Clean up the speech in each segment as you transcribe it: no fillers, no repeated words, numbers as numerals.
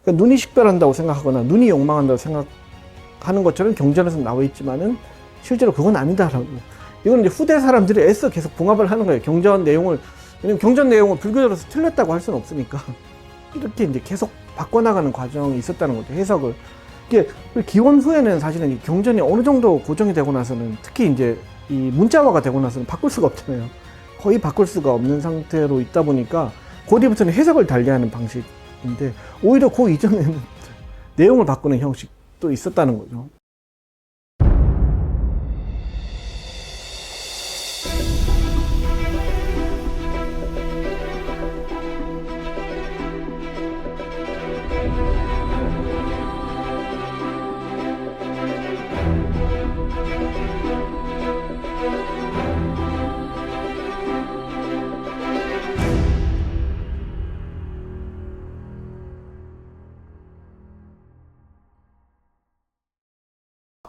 그러니까 눈이 식별한다고 생각하거나 눈이 욕망한다고 생각하는 것처럼 경전에서 나와 있지만은 실제로 그건 아니다라고. 이건 이제 후대 사람들이 애써 계속 봉합을 하는 거예요. 경전 내용을. 왜냐면 경전 내용을 불교적으로서 틀렸다고 할 수는 없으니까. 이렇게 이제 계속 바꿔나가는 과정이 있었다는 거죠. 해석을. 이게 기원 후에는 사실은 이 경전이 어느 정도 고정이 되고 나서는, 특히 이제 이 문자화가 되고 나서는 바꿀 수가 없잖아요. 거의 바꿀 수가 없는 상태로 있다 보니까 그 뒤부터는 해석을 달리하는 방식인데, 오히려 그 이전에는 내용을 바꾸는 형식도 있었다는 거죠.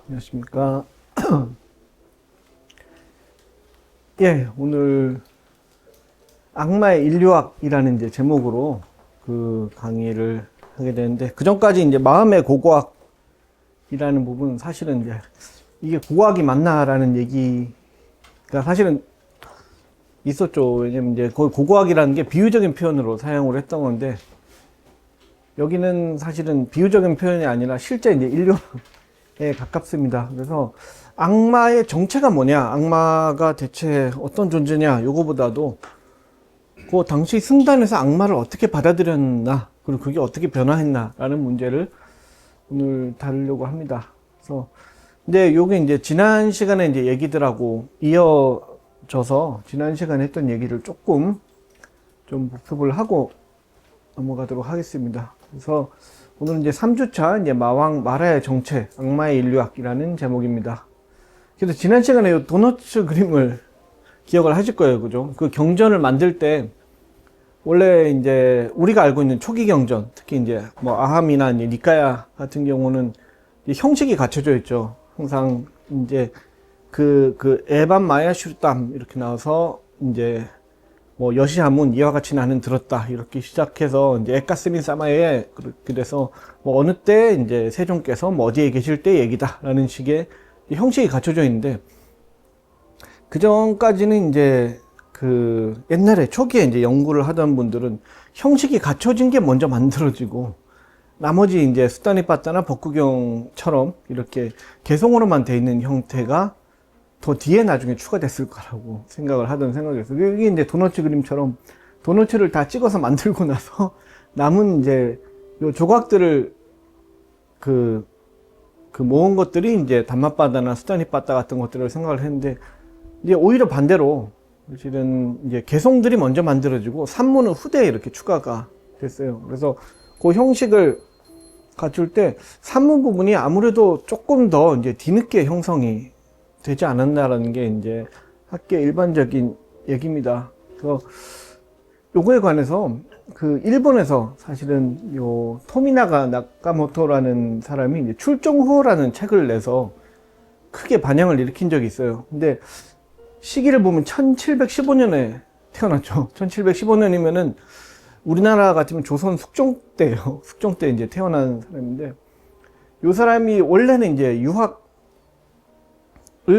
안녕하십니까. 예, 오늘 악마의 인류학이라는 이제 제목으로 그 강의를 하게 되는데, 그 전까지 이제 마음의 고고학이라는 부분, 사실은 이제 이게 고고학이 맞나라는 얘기가 사실은 있었죠. 왜냐면 이제 거의 고고학이라는 게 비유적인 표현으로 사용을 했던 건데, 여기는 사실은 비유적인 표현이 아니라 실제 이제 인류학에 가깝습니다. 그래서 악마의 정체가 뭐냐, 악마가 대체 어떤 존재냐, 요거보다도 그 당시 승단에서 악마를 어떻게 받아들였나, 그리고 그게 어떻게 변화했나 라는 문제를 오늘 다루려고 합니다. 그래서 근데 요게 이제 지난 시간에 이제 얘기들하고 이어져서 지난 시간에 했던 얘기를 조금 좀 복습을 하고 넘어가도록 하겠습니다. 그래서 오늘은 이제 3주차 이제 마왕 마라의 정체, 악마의 인류학이라는 제목입니다. 그래서 지난 시간에 이 도너츠 그림을 기억을 하실 거예요. 그죠? 그 경전을 만들 때 원래 이제 우리가 알고 있는 초기 경전, 특히 이제 뭐 아함이나 이제 니까야 같은 경우는 형식이 갖춰져 있죠. 항상 이제 그 에반 마야 슈르담 이렇게 나와서 이제 뭐 여시하문 이와 같이 나는 들었다 이렇게 시작해서 이제 에까스민 사마에 그렇게 돼서 뭐 어느 때 이제 세종께서 뭐 어디에 계실 때 얘기다라는 식의 형식이 갖춰져 있는데, 그 전까지는 이제 그 옛날에 초기에 이제 연구를 하던 분들은 형식이 갖춰진 게 먼저 만들어지고 나머지 이제 수다니빠따나 법구경처럼 이렇게 개성으로만 돼 있는 형태가 더 뒤에 나중에 추가됐을 거라고 생각을 하던 생각이었어요. 이게 이제 도너츠 그림처럼 도너츠를 다 찍어서 만들고 나서 남은 이제 요 조각들을 그 모은 것들이 이제 담마빠다나 수다니빠따 같은 것들을 생각을 했는데, 이제 오히려 반대로 사실은 이제 개성들이 먼저 만들어지고 산문은 후대에 이렇게 추가가 됐어요. 그래서 그 형식을 갖출 때 산문 부분이 아무래도 조금 더 이제 뒤늦게 형성이 되지 않았나라는 게 이제 학계 일반적인 얘기입니다. 그래서 요거에 관해서 그 일본에서 사실은 요 토미나가 나카모토라는 사람이 이제 출정후라는 책을 내서 크게 반향을 일으킨 적이 있어요. 근데 시기를 보면 1715년에 태어났죠. 1715년이면은 우리나라 같으면 조선 숙종 때예요. 숙종 때 이제 태어난 사람인데, 요 사람이 원래는 이제 유학을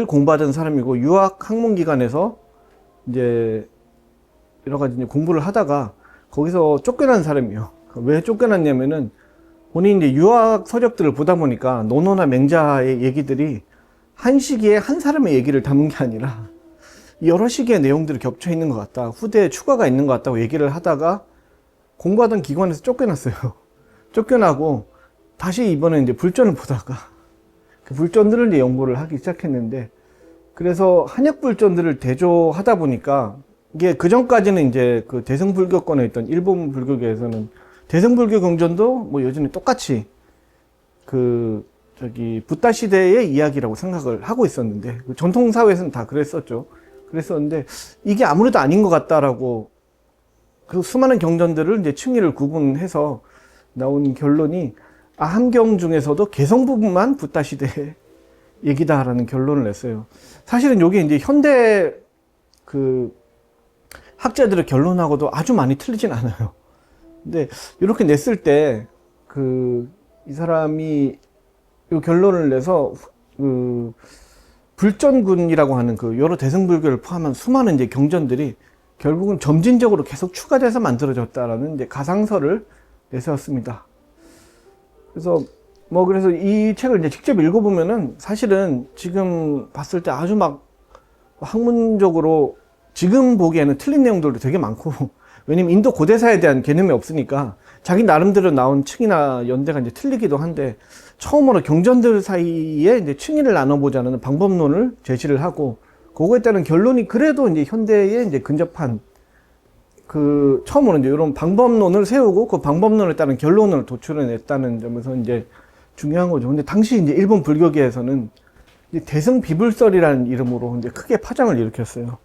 공부하던 사람이고 유학 학문 기관에서 이제 여러 가지 이제 공부를 하다가 거기서 쫓겨난 사람이에요. 왜 쫓겨났냐면은 본인이 이제 유학 서적들을 보다 보니까 노노나 맹자의 얘기들이 한 시기에 한 사람의 얘기를 담은 게 아니라 여러 시기의 내용들이 겹쳐 있는 것 같다, 후대에 추가가 있는 것 같다고 얘기를 하다가 공부하던 기관에서 쫓겨났어요. 쫓겨나고 다시 이번에 이제 불전을 보다가 그 불전들을 이제 연구를 하기 시작했는데, 그래서 한약 불전들을 대조하다 보니까 이게 그 전까지는 이제 그 대승불교권에 있던 일본 불교계에서는 대승불교 경전도 뭐 여전히 똑같이 그 붓다 시대의 이야기라고 생각을 하고 있었는데, 전통 사회에서는 다 그랬었는데 이게 아무래도 아닌 것 같다라고 그 수많은 경전들을 이제 층위를 구분해서 나온 결론이 아함경 중에서도 개성 부분만 붓다 시대의 얘기다라는 결론을 냈어요. 사실은 이게 이제 현대 그 학자들의 결론하고도 아주 많이 틀리진 않아요. 근데 이렇게 냈을 때 이 사람이 이 결론을 내서 불전군이라고 하는 여러 대승불교를 포함한 수많은 이제 경전들이 결국은 점진적으로 계속 추가돼서 만들어졌다라는 이제 가상설을 내세웠습니다. 그래서 이 책을 이제 직접 읽어보면은 사실은 지금 봤을 때 아주 막 학문적으로 지금 보기에는 틀린 내용들도 되게 많고, 왜냐면 인도 고대사에 대한 개념이 없으니까 자기 나름대로 나온 층이나 연대가 이제 틀리기도 한데, 처음으로 경전들 사이에 이제 층위를 나눠보자는 방법론을 제시를 하고, 그거에 따른 결론이 그래도 이제 현대에 이제 근접한 처음으로 이제 이런 방법론을 세우고 그 방법론에 따른 결론을 도출해냈다는 점에서 이제 중요한 거죠. 근데 당시 이제 일본 불교계에서는 이제 대승비불설이라는 이름으로 이제 크게 파장을 일으켰어요.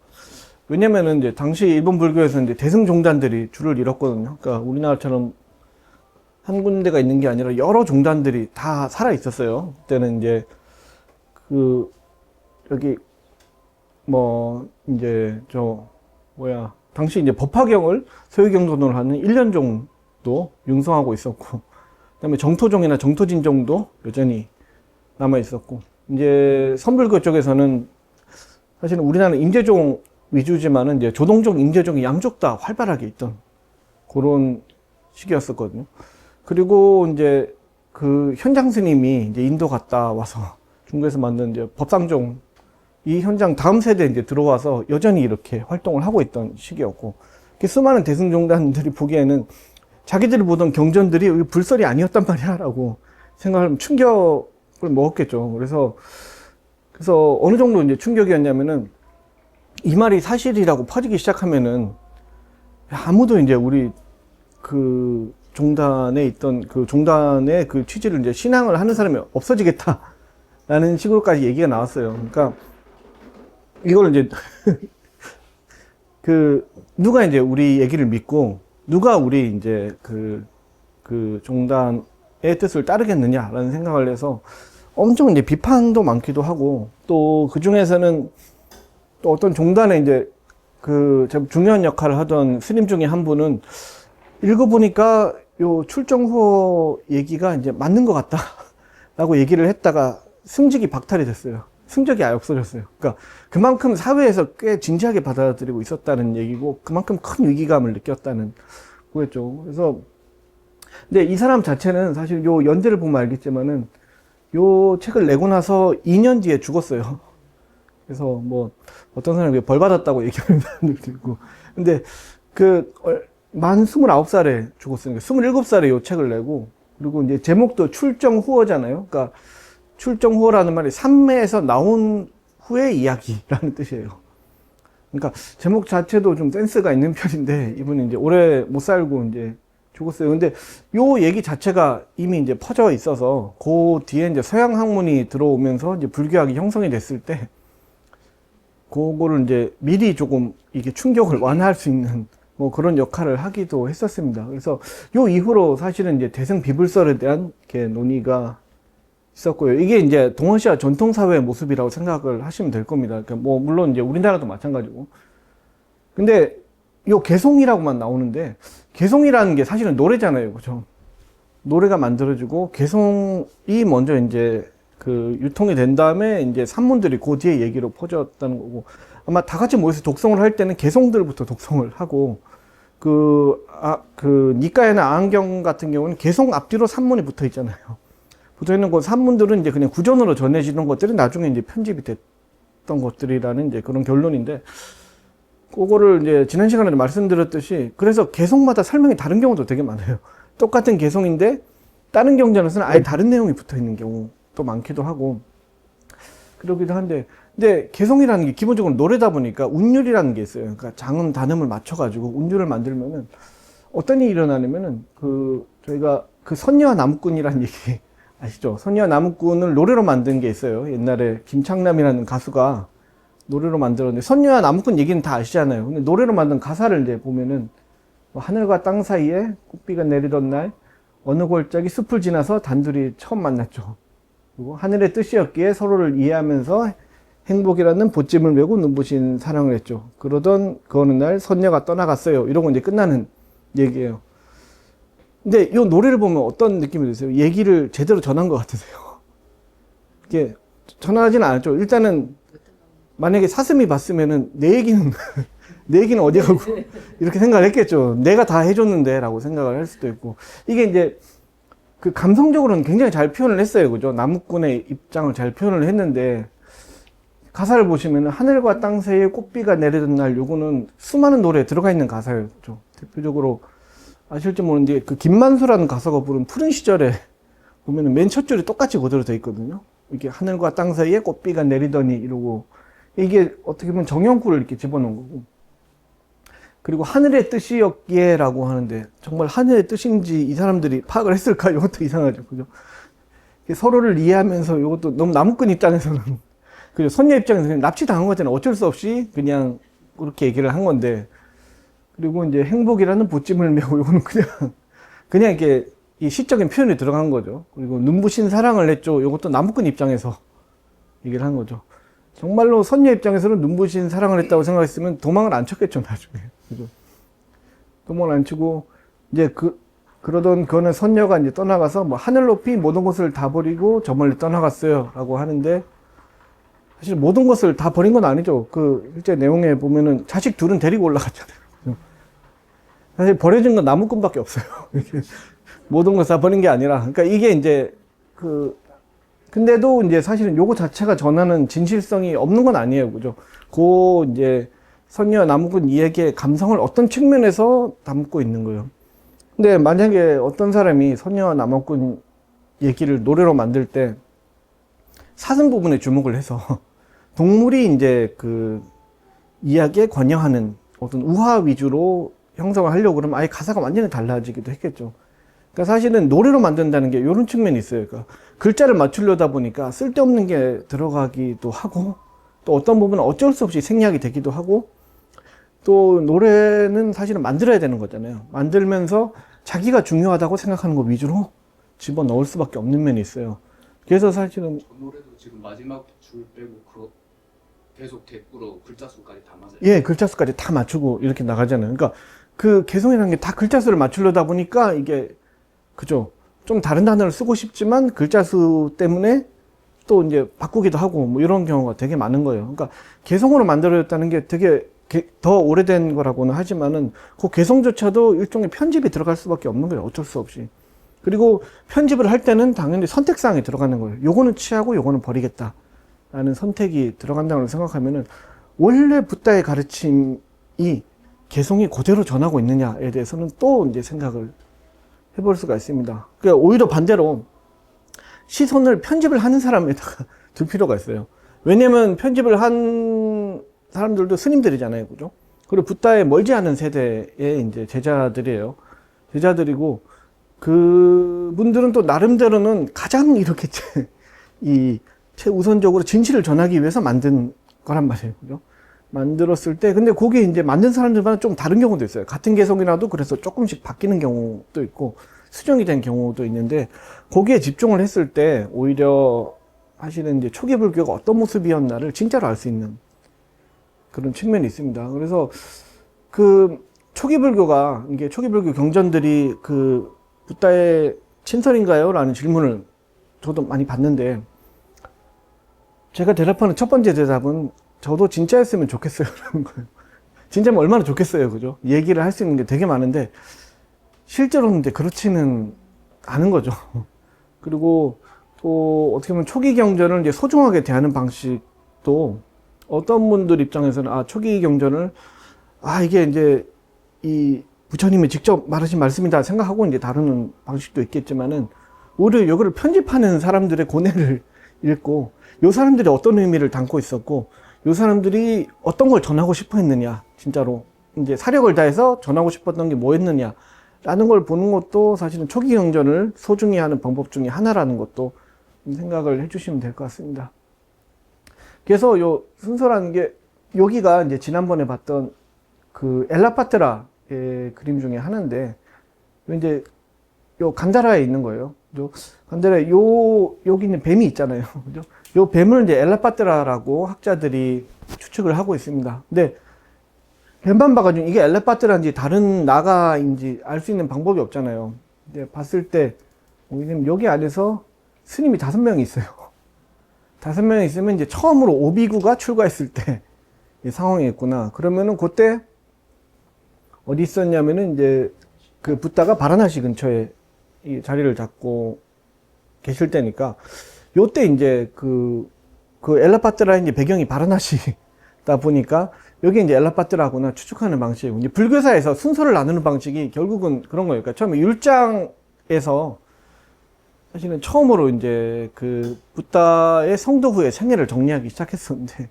왜냐면은 이제 당시 일본 불교에서 이제 대승종단들이 줄을 이뤘거든요. 그러니까 우리나라처럼 한 군데가 있는 게 아니라 여러 종단들이 다 살아 있었어요. 그때는 이제 여기 이제 당시 이제 법화경을 소유경전으로 하는 1년 정도 융성하고 있었고, 그다음에 정토종이나 정토진종도 여전히 남아 있었고, 이제 선불교 쪽에서는 사실은 우리나라는 임재종 위주지만은 이제 조동종, 임재종이 양쪽 다 활발하게 있던 그런 시기였었거든요. 그리고 이제 현장 스님이 이제 인도 갔다 와서 중국에서 만든 이제 법상종, 이 현장 다음 세대에 이제 들어와서 여전히 이렇게 활동을 하고 있던 시기였고, 수많은 대승종단들이 보기에는 자기들이 보던 경전들이 불설이 아니었단 말이야 라고 생각하면 충격을 먹었겠죠. 그래서 어느 정도 이제 충격이었냐면은, 이 말이 사실이라고 퍼지기 시작하면은 아무도 이제 우리 종단에 있던 종단의 취지를 이제 신앙을 하는 사람이 없어지겠다라는 식으로까지 얘기가 나왔어요. 그러니까 이걸 이제 누가 이제 우리 얘기를 믿고 누가 우리 이제 종단의 뜻을 따르겠느냐라는 생각을 해서 엄청 이제 비판도 많기도 하고, 또 그 중에서는 또 어떤 종단에 이제 중요한 역할을 하던 스님 중에 한 분은 읽어보니까 요 출정후어 얘기가 이제 맞는 것 같다라고 얘기를 했다가 승직이 박탈이 됐어요. 승적이 아예 없어졌어요. 그러니까 그만큼 사회에서 꽤 진지하게 받아들이고 있었다는 얘기고, 그만큼 큰 위기감을 느꼈다는 거였죠. 그래서 근데 이 사람 자체는 사실 요 연대를 보면 알겠지만은 요 책을 내고 나서 2년 뒤에 죽었어요. 그래서 어떤 사람이 벌 받았다고 얘기하는 사람들도 있고, 근데 만 29살에 죽었으니까 27살에 요 책을 내고, 그리고 이제 제목도 출정후어잖아요. 그러니까 출정후어라는 말이 삼매에서 나온 후의 이야기라는 뜻이에요. 그러니까 제목 자체도 좀 센스가 있는 편인데, 이분이 이제 오래 못 살고 이제 죽었어요. 근데 요 얘기 자체가 이미 이제 퍼져 있어서 그 뒤에 이제 서양 학문이 들어오면서 이제 불교학이 형성이 됐을 때 그거를 이제 미리 조금 이게 충격을 완화할 수 있는 그런 역할을 하기도 했었습니다. 그래서 요 이후로 사실은 이제 대승비불설에 대한 논의가 있었고요. 이게 이제 동아시아 전통사회의 모습이라고 생각을 하시면 될 겁니다. 그러니까 물론 이제 우리나라도 마찬가지고. 근데 요 개송이라고만 나오는데, 개송이라는 게 사실은 노래잖아요. 그죠? 노래가 만들어지고, 개송이 먼저 이제 유통이 된 다음에 이제 산문들이 그 뒤에 얘기로 퍼졌다는 거고, 아마 다 같이 모여서 독송을 할 때는 개송들부터 독송을 하고, 니까야나 아한경 같은 경우는 개송 앞뒤로 산문이 붙어 있잖아요. 붙어 있는 그 산문들은 이제 그냥 구전으로 전해지는 것들이 나중에 이제 편집이 됐던 것들이라는 이제 그런 결론인데, 그거를 이제 지난 시간에 말씀드렸듯이, 그래서 개송마다 설명이 다른 경우도 되게 많아요. 똑같은 개송인데 다른 경전에서는 아예 다른 내용이 붙어 있는 경우도 많기도 하고 그러기도 한데, 근데 개송이라는 게 기본적으로 노래다 보니까 운율이라는 게 있어요. 그러니까 장음 단음을 맞춰가지고 운율을 만들면은 어떤 일이 일어나냐면은 저희가 선녀와 나무꾼이라는 얘기 아시죠? 선녀와 나무꾼을 노래로 만든 게 있어요. 옛날에 김창남이라는 가수가 노래로 만들었는데, 선녀와 나무꾼 얘기는 다 아시잖아요. 근데 노래로 만든 가사를 이제 보면은 하늘과 땅 사이에 꽃비가 내리던 날 어느 골짜기 숲을 지나서 단둘이 처음 만났죠. 그리고 하늘의 뜻이었기에 서로를 이해하면서 행복이라는 보찜을 메고 눈부신 사랑을 했죠. 그러던 그 어느 날 선녀가 떠나갔어요. 이러고 이제 끝나는 얘기예요. 근데 이 노래를 보면 어떤 느낌이 드세요? 얘기를 제대로 전한 것 같으세요? 이게 전하진 않았죠. 일단은 만약에 사슴이 봤으면은 내 얘기는 내 얘기는 어디 가고 이렇게 생각을 했겠죠. 내가 다 해줬는데 라고 생각을 할 수도 있고, 이게 이제 그 감성적으로는 굉장히 잘 표현을 했어요. 그죠? 나무꾼의 입장을 잘 표현을 했는데, 가사를 보시면 하늘과 땅 사이에 꽃비가 내리던 날, 요거는 수많은 노래에 들어가 있는 가사예요. 그죠? 대표적으로 아실지 모르는데 그 김만수라는 가사가 부른 푸른 시절에 보면은 맨 첫 줄이 똑같이 그대로 돼 있거든요. 이게 하늘과 땅 사이에 꽃비가 내리더니 이러고, 이게 어떻게 보면 정형구를 이렇게 집어넣은 거고, 그리고 하늘의 뜻이었기에 라고 하는데, 정말 하늘의 뜻인지 이 사람들이 파악을 했을까? 이것도 이상하죠. 그죠? 서로를 이해하면서, 이것도 너무 나무꾼 입장에서는, 그죠? 선녀 입장에서는 납치당한 거잖아요. 어쩔 수 없이 그냥 그렇게 얘기를 한 건데, 그리고 이제 행복이라는 보찜을 메고, 이거는 그냥 이렇게 이 시적인 표현이 들어간 거죠. 그리고 눈부신 사랑을 했죠. 이것도 나무꾼 입장에서 얘기를 한 거죠. 정말로 선녀 입장에서는 눈부신 사랑을 했다고 생각했으면 도망을 안 쳤겠죠, 나중에. 그죠? 도망을 안 치고, 이제 그러던 그거는 선녀가 이제 떠나가서 뭐 하늘 높이 모든 것을 다 버리고 저 멀리 떠나갔어요. 라고 하는데, 사실 모든 것을 다 버린 건 아니죠. 그, 실제 내용에 보면은 자식 둘은 데리고 올라갔잖아요. 그죠? 사실 버려진 건 나무꾼밖에 없어요. 모든 걸 다 버린 게 아니라. 그러니까 이게 이제 근데도 이제 사실은 요거 자체가 전하는 진실성이 없는 건 아니에요. 그죠? 이제 선녀 나무꾼 이야기의 감성을 어떤 측면에서 담고 있는 거예요. 근데 만약에 어떤 사람이 선녀 나무꾼 얘기를 노래로 만들 때 사슴 부분에 주목을 해서 동물이 이제 그 이야기에 관여하는 어떤 우화 위주로 형성을 하려고 그러면 아예 가사가 완전히 달라지기도 했겠죠. 그러니까 사실은 노래로 만든다는 게 이런 측면이 있어요. 그러니까 글자를 맞추려다 보니까 쓸데없는 게 들어가기도 하고, 또 어떤 부분은 어쩔 수 없이 생략이 되기도 하고, 또 노래는 사실은 만들어야 되는 거잖아요. 만들면서 자기가 중요하다고 생각하는 거 위주로 집어넣을 수밖에 없는 면이 있어요. 그래서 사실은 그 노래도 지금 마지막 줄 빼고 계속 대꾸로 글자 수까지 다 맞아요. 예, 글자 수까지 다 맞추고 이렇게 나가잖아요. 그러니까 그 개성이라는 게 다 글자 수를 맞추려다 보니까 이게, 그죠? 좀 다른 단어를 쓰고 싶지만 글자 수 때문에 또 이제 바꾸기도 하고 뭐 이런 경우가 되게 많은 거예요. 그러니까 개성으로 만들어졌다는 게 되게 더 오래된 거라고는 하지만은 그 개성조차도 일종의 편집이 들어갈 수밖에 없는 거예요. 어쩔 수 없이. 그리고 편집을 할 때는 당연히 선택사항이 들어가는 거예요. 요거는 취하고 요거는 버리겠다 라는 선택이 들어간다고 생각하면은, 원래 붓다의 가르침이 개성이 그대로 전하고 있느냐에 대해서는 또 이제 생각을 해볼 수가 있습니다. 그러니까 오히려 반대로 시선을 편집을 하는 사람에다가 둘 필요가 있어요. 왜냐면 편집을 한 사람들도 스님들이잖아요. 그죠? 그리고 붓다에 멀지 않은 세대의 이제 제자들이에요. 제자들이고, 그분들은 또 나름대로는 가장 이렇게 최우선적으로 진실을 전하기 위해서 만든 거란 말이에요. 그죠? 만들었을 때, 근데 거기에 이제 만든 사람들마다 좀 다른 경우도 있어요. 같은 개성이라도 그래서 조금씩 바뀌는 경우도 있고, 수정이 된 경우도 있는데, 거기에 집중을 했을 때, 오히려 사실은 이제 초기 불교가 어떤 모습이었나를 진짜로 알 수 있는 그런 측면이 있습니다. 그래서 그 초기 불교가, 이게 초기 불교 경전들이 그 붓다의 친설인가요? 라는 질문을 저도 많이 받는데, 제가 대답하는 첫 번째 대답은 저도 진짜였으면 좋겠어요 라는 거예요. 진짜면 얼마나 좋겠어요. 그죠? 얘기를 할 수 있는 게 되게 많은데 실제로는 이제 그렇지는 않은 거죠. 그리고 또 어떻게 보면 초기 경전을 이제 소중하게 대하는 방식도 어떤 분들 입장에서는 초기 경전을 이게 이제 이 부처님이 직접 말하신 말씀이다 생각하고 이제 다루는 방식도 있겠지만은, 오히려 이거를 편집하는 사람들의 고뇌를 읽고 요 사람들이 어떤 의미를 담고 있었고 요 사람들이 어떤 걸 전하고 싶어 했느냐, 진짜로 이제 사력을 다해서 전하고 싶었던 게 뭐였느냐 라는 걸 보는 것도 사실은 초기 경전을 소중히 하는 방법 중에 하나라는 것도 생각을 해주시면 될 것 같습니다. 그래서 요 순서라는 게, 여기가 이제 지난번에 봤던 그 엘라파트라의 그림 중에 하나인데, 이제 요 간다라에 있는 거예요. 간다라에 여기 있는 뱀이 있잖아요. 그죠? 요 뱀을 이제 엘라파트라라고 학자들이 추측을 하고 있습니다. 근데 뱀만 봐가지고 이게 엘라파트라인지 다른 나가인지 알 수 있는 방법이 없잖아요. 이제 봤을 때 여기 안에서 스님이 5명이 있어요. 5명이 있으면 이제 처음으로 오비구가 출가했을 때 이 상황이었구나. 그러면은 그때 어디 있었냐면은 이제 그 붓다가 바라나시 근처에 이 자리를 잡고 계실 때니까 요때 이제 그 엘라파트라의 이제 배경이 바라나시다 보니까 여기 이제 엘라파트라구나 추측하는 방식. 이제 불교사에서 순서를 나누는 방식이 결국은 그런 거예요. 그러니까 처음에 율장에서 사실은 처음으로 이제 그 붓다의 성도 후의 생애를 정리하기 시작했었는데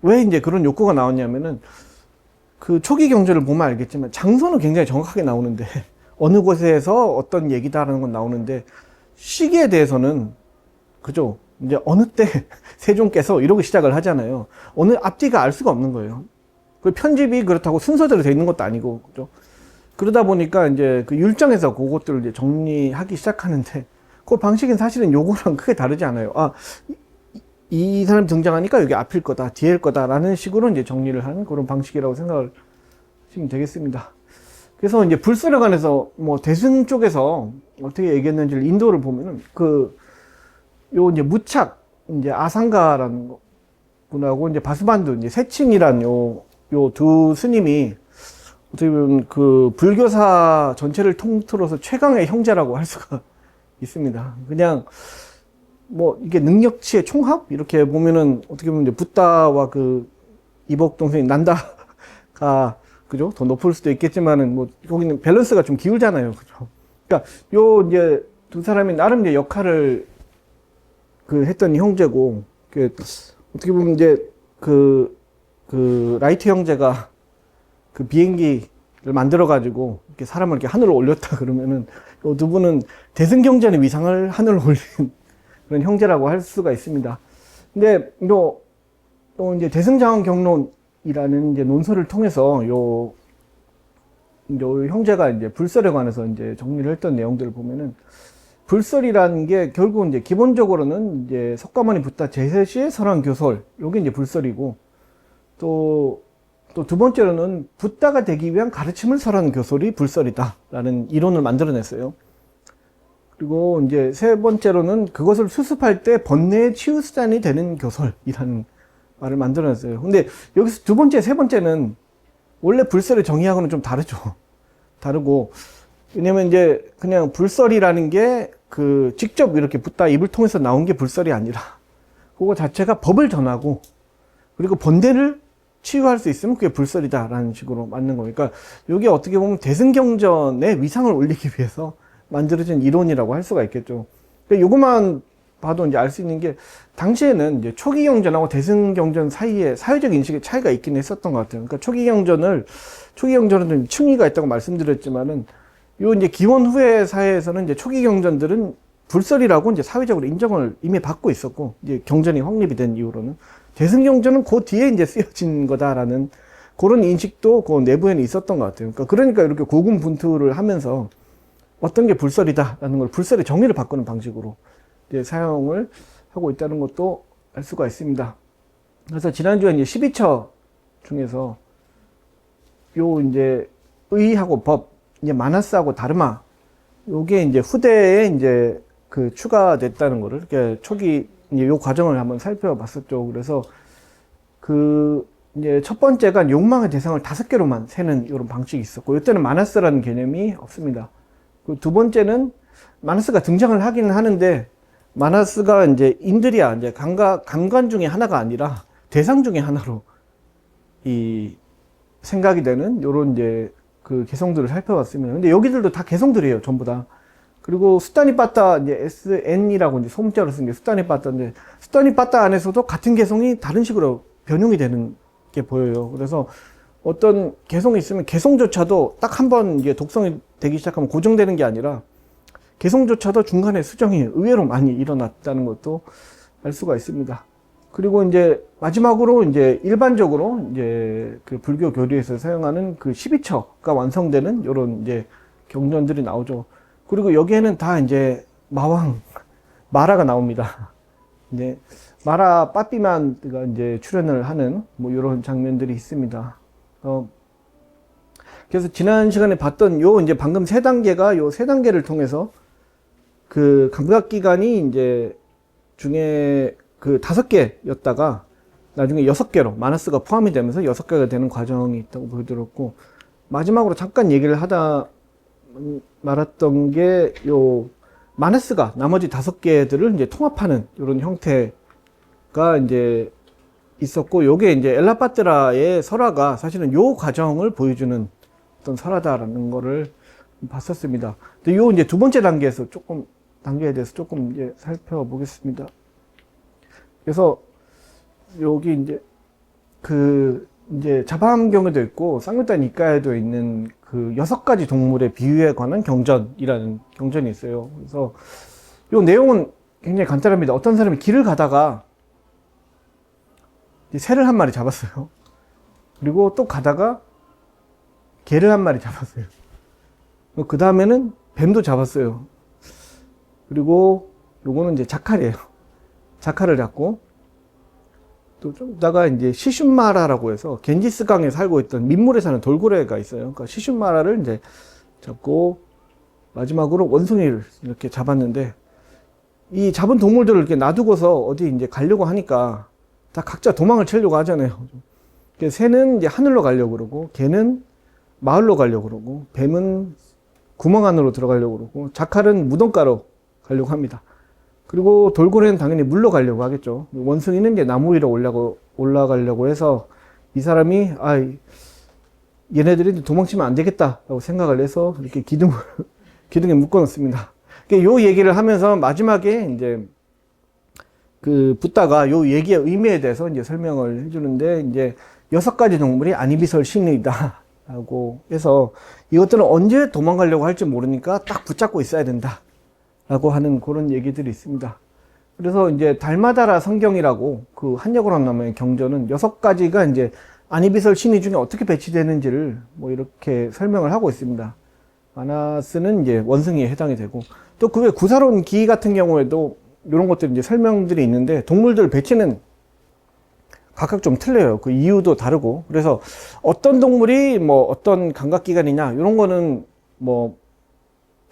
왜 이제 그런 욕구가 나왔냐면은 그 초기 경전을 보면 알겠지만 장소는 굉장히 정확하게 나오는데 어느 곳에서 어떤 얘기다라는 건 나오는데 시기에 대해서는 그죠? 이제 어느 때 세종께서 이러고 시작을 하잖아요. 어느 앞뒤가 알 수가 없는 거예요. 그 편집이 그렇다고 순서대로 돼 있는 것도 아니고 그죠? 그러다 보니까 이제 그 율정에서 그것들을 이제 정리하기 시작하는데 그 방식은 사실은 요거랑 크게 다르지 않아요. 이 사람 등장하니까 여기 앞일 거다, 뒤일 거다라는 식으로 이제 정리를 하는 그런 방식이라고 생각을 하시면 되겠습니다. 그래서 이제 불설에 관해서 뭐 대승 쪽에서 어떻게 얘기했는지를 인도를 보면은 요 이제 무착 이제 아상가라는 분하고 이제 바수반두 이제 세칭이란 요 두 스님이 어떻게 보면 그 불교사 전체를 통틀어서 최강의 형제라고 할 수가 있습니다. 그냥 뭐 이게 능력치의 총합 이렇게 보면은 어떻게 보면 이제 붓다와 그 이복 동생이 난다가 그죠? 더 높을 수도 있겠지만은 뭐 거기는 밸런스가 좀 기울잖아요. 그죠? 그러니까 요 이제 두 사람이 나름 이제 역할을 했던 형제고 어떻게 보면 이제 그 라이트 형제가 그 비행기를 만들어 가지고 이렇게 사람을 이렇게 하늘로 올렸다 그러면은 요 두 분은 대승경전의 위상을 하늘로 올린 그런 형제라고 할 수가 있습니다. 근데 또 이제 대승장원 경론이라는 이제 논설을 통해서 요 형제가 이제 불설에 관해서 이제 정리를 했던 내용들을 보면은 불설이라는 게 결국은 이제 기본적으로는 이제 석가모니 붓다 제세시의 설왕교설 요게 이제 불설이고 또 두 번째로는 붓다가 되기 위한 가르침을 설하는 교설이 불설이다라는 이론을 만들어냈어요. 그리고 이제 세 번째로는 그것을 수습할 때 번뇌의 치유수단이 되는 교설이라는 말을 만들어냈어요. 근데 여기서 두 번째, 세 번째는 원래 불설의 정의하고는 좀 다르고, 왜냐면 이제 그냥 불설이라는 게 직접 이렇게 붓다 입을 통해서 나온 게 불설이 아니라, 그거 자체가 법을 전하고, 그리고 번뇌를 치유할 수 있으면 그게 불설이다라는 식으로 맞는 거예요. 그러니까 이게 어떻게 보면 대승경전의 위상을 올리기 위해서 만들어진 이론이라고 할 수가 있겠죠. 그러니까 이것만 봐도 이제 알 수 있는 게 당시에는 이제 초기 경전하고 대승 경전 사이에 사회적 인식의 차이가 있긴 했었던 것 같아요. 그러니까 초기 경전은 좀 층위가 있다고 말씀드렸지만은 요 이제 기원 후의 사회에서는 이제 초기 경전들은 불설이라고 이제 사회적으로 인정을 이미 받고 있었고 이제 경전이 확립이 된 이후로는 대승 경전은 그 뒤에 이제 쓰여진 거다라는 그런 인식도 그 내부에는 있었던 것 같아요. 그러니까 이렇게 고군분투를 하면서 어떤 게 불설이다라는 걸 불설의 정의를 바꾸는 방식으로 이제 사용을 하고 있다는 것도 알 수가 있습니다. 그래서 지난주에 이제 12처 중에서 요 이제 의하고 법, 이제 마나스하고 다르마, 요게 이제 후대에 이제 추가됐다는 거를 이렇게 초기 이제 요 과정을 한번 살펴봤었죠. 그래서 이제 첫 번째가 욕망의 대상을 5개로만 세는 이런 방식이 있었고, 이때는 마나스라는 개념이 없습니다. 두 번째는 마나스가 등장을 하기는 하는데 마나스가 이제 인드리아 이제 감관 중에 하나가 아니라 대상 중에 하나로 이 생각이 되는 요런 이제 개성들을 살펴봤습니다. 근데 여기들도 다 개성들이에요, 전부 다. 그리고 수타니빠따 이제 SN이라고 이제 소문자로 쓴 게 수타니빠따인데 수타니빠따 안에서도 같은 개성이 다른 식으로 변용이 되는 게 보여요. 그래서 어떤 개성이 있으면 개성조차도 딱 한 번 이게 독성이 되기 시작하면 고정되는 게 아니라 개성조차도 중간에 수정이 의외로 많이 일어났다는 것도 알 수가 있습니다. 그리고 이제 마지막으로 이제 일반적으로 이제 불교 교리에서 사용하는 12처가 완성되는 이런 이제 경전들이 나오죠. 그리고 여기에는 다 이제 마라가 나옵니다. 이제 마라 빠삐만가 이제 출연을 하는 뭐 이런 장면들이 있습니다. 그래서 지난 시간에 봤던 요 이제 방금 세 단계가 요 세 단계를 통해서 그 감각기관이 이제 중에 그 5개였다가 나중에 6개로 마너스가 포함이 되면서 6개가 되는 과정이 있다고 보여드렸고, 마지막으로 잠깐 얘기를 하다 말았던 게 요 마너스가 나머지 5개들을 이제 통합하는 이런 형태가 이제 있었고, 요게 이제 엘라파트라의 설화가 사실은 요 과정을 보여주는 어떤 설화다라는 거를 봤었습니다. 근데 요 이제 두 번째 단계에서 단계에 대해서 조금 이제 살펴보겠습니다. 그래서 여기 이제 자바암경에도 있고 쌍용단 니까에도 있는 그 6가지 동물의 비유에 관한 경전이라는 경전이 있어요. 그래서 요 내용은 굉장히 간단합니다. 어떤 사람이 길을 가다가 새를 한 마리 잡았어요. 그리고 또 가다가 개를 한 마리 잡았어요. 그 다음에는 뱀도 잡았어요. 그리고 요거는 이제 자칼이에요. 자칼을 잡고, 또 좀 이따가 이제 시슌마라라고 해서 겐지스강에 살고 있던 민물에 사는 돌고래가 있어요. 그러니까 시슌마라를 이제 잡고, 마지막으로 원숭이를 이렇게 잡았는데, 이 잡은 동물들을 이렇게 놔두고서 어디 이제 가려고 하니까 다 각자 도망을 치려고 하잖아요. 새는 이제 하늘로 가려고 그러고, 개는 마을로 가려고 그러고, 뱀은 구멍 안으로 들어가려고 그러고, 자칼은 무덤가로 가려고 합니다. 그리고 돌고래는 당연히 물로 가려고 하겠죠. 원숭이는 이제 나무 위로 올라가려고 해서 이 사람이 얘네들이 도망치면 안 되겠다라고 생각을 해서 이렇게 기둥에 묶어 놓습니다. 요 얘기를 하면서 마지막에 이제 그 붓다가 요 얘기의 의미에 대해서 이제 설명을 해주는데, 이제 6가지 동물이 아니비설 신이다 라고 해서 이것들은 언제 도망가려고 할지 모르니까 딱 붙잡고 있어야 된다 라고 하는 그런 얘기들이 있습니다. 그래서 이제 달마다라 성경이라고 그 한역으로 나오는 경전은 6가지가 이제 아니비설 신이 중에 어떻게 배치되는지를 뭐 이렇게 설명을 하고 있습니다. 마나스는 이제 원숭이에 해당이 되고, 또 그 외 구사론 기 같은 경우에도 이런 것들이 이제 설명들이 있는데, 동물들 배치는 각각 좀 틀려요. 그 이유도 다르고. 그래서 어떤 동물이 뭐 어떤 감각기관이냐 이런 거는 뭐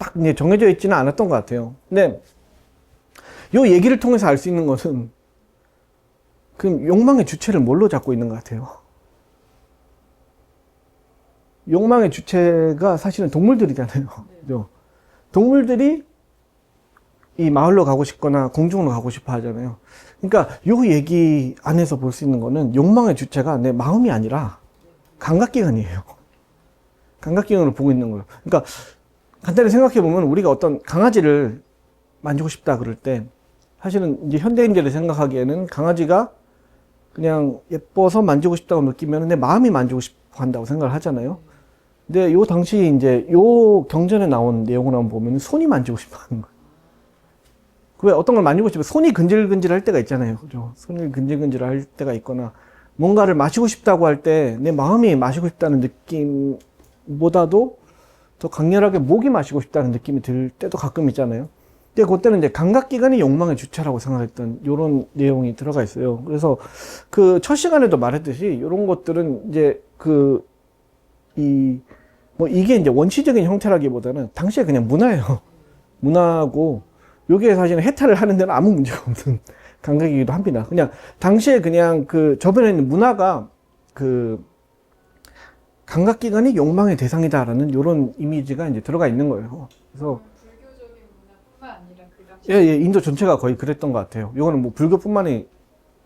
딱 이제 정해져 있지는 않았던 것 같아요. 근데 요 얘기를 통해서 알 수 있는 것은 그 욕망의 주체를 뭘로 잡고 있는 것 같아요. 욕망의 주체가 사실은 동물들이잖아요. 그죠? 동물들이 이 마을로 가고 싶거나 공중으로 가고 싶어 하잖아요. 그러니까 요 얘기 안에서 볼 수 있는 거는 욕망의 주체가 내 마음이 아니라 감각기관이에요. 감각기관으로 보고 있는 거예요. 그러니까 간단히 생각해 보면 우리가 어떤 강아지를 만지고 싶다 그럴 때 사실은 이제 현대인들이 생각하기에는 강아지가 그냥 예뻐서 만지고 싶다고 느끼면 내 마음이 만지고 싶어 한다고 생각을 하잖아요. 근데 요 당시 이제 요 경전에 나온 내용을 한번 보면 손이 만지고 싶어 하는 거예요. 왜 어떤 걸 만지고 싶으면 손이 근질근질 할 때가 있잖아요. 그죠? 손이 근질근질 할 때가 있거나, 뭔가를 마시고 싶다고 할 때 내 마음이 마시고 싶다는 느낌보다도 더 강렬하게 목이 마시고 싶다는 느낌이 들 때도 가끔 있잖아요. 근데 그때는 이제 감각기관이 욕망의 주체라고 생각했던 이런 내용이 들어가 있어요. 그래서 그 첫 시간에도 말했듯이 이런 것들은 이제 이게 이제 원시적인 형태라기보다는 당시에 그냥 문화예요. 문화고, 요게 사실은 해탈을 하는 데는 아무 문제가 없는 감각이기도 합니다. 그냥 당시에 그냥 그 저변에 있는 문화가 그 감각기관이 욕망의 대상이다라는 이런 이미지가 이제 들어가 있는 거예요. 그래서 불교적인 문화뿐만 아니라 그 당시 예, 인도 전체가 거의 그랬던 것 같아요. 요거는 뭐 불교뿐만이